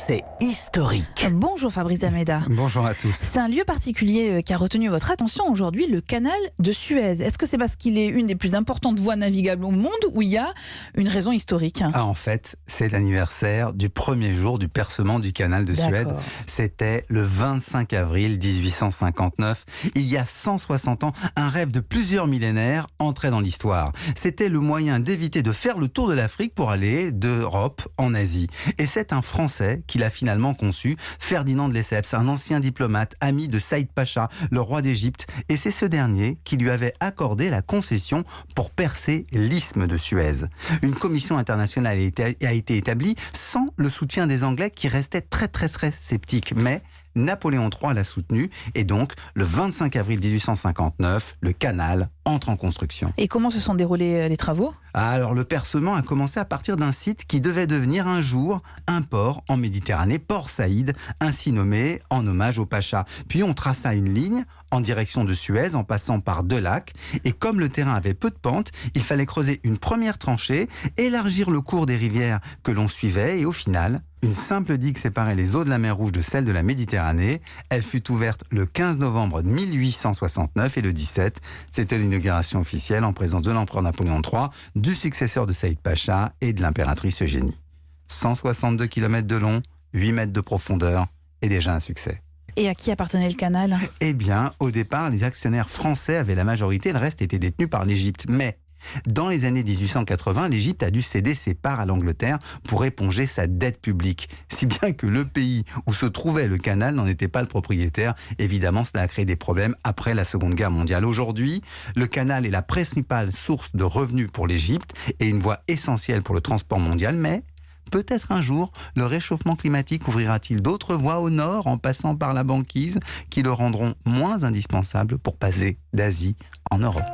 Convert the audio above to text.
c'est historique. Bonjour Fabrice Almeida. Bonjour à tous. C'est un lieu particulier qui a retenu votre attention aujourd'hui, le canal de Suez. Est-ce que c'est parce qu'il est une des plus importantes voies navigables au monde ou il y a une raison historique? En fait, c'est l'anniversaire du premier jour du percement du canal de Suez. C'était le 25 avril 1859. Il y a 160 ans, un rêve de plusieurs millénaires entrait dans l'histoire. C'était le moyen d'éviter de faire le tour de l'Afrique pour aller d'Europe en Asie. Et c'est un Français qui l'a finalement conçu, Ferdinand de Lesseps, un ancien diplomate, ami de Saïd Pacha, le roi d'Égypte. Et c'est ce dernier qui lui avait accordé la concession pour percer l'isthme de Suez. Une commission internationale a été établie sans le soutien des Anglais qui restaient très sceptiques. Mais Napoléon III l'a soutenu et donc le 25 avril 1859, le canal entre en construction. Et comment se sont déroulés les travaux? Alors le percement a commencé à partir d'un site qui devait devenir un jour un port en Méditerranée, Port Saïd, ainsi nommé en hommage au Pacha. Puis on traça une ligne en direction de Suez en passant par 2 lacs et comme le terrain avait peu de pente, il fallait creuser une première tranchée, élargir le cours des rivières que l'on suivait et au final, une simple digue séparait les eaux de la mer Rouge de celles de la Méditerranée. Elle fut ouverte le 15 novembre 1869 et le 17, c'était l'inauguration officielle en présence de l'empereur Napoléon III, du successeur de Saïd Pacha et de l'impératrice Eugénie. 162 km de long, 8 mètres de profondeur et déjà un succès. Et à qui appartenait le canal? Eh bien, au départ, les actionnaires français avaient la majorité, le reste était détenu par l'Égypte. Mais dans les années 1880, l'Égypte a dû céder ses parts à l'Angleterre pour éponger sa dette publique. Si bien que le pays où se trouvait le canal n'en était pas le propriétaire. Évidemment, cela a créé des problèmes après la Seconde Guerre mondiale. Aujourd'hui, le canal est la principale source de revenus pour l'Égypte et une voie essentielle pour le transport mondial. Mais peut-être un jour, le réchauffement climatique ouvrira-t-il d'autres voies au nord en passant par la banquise qui le rendront moins indispensable pour passer d'Asie en Europe.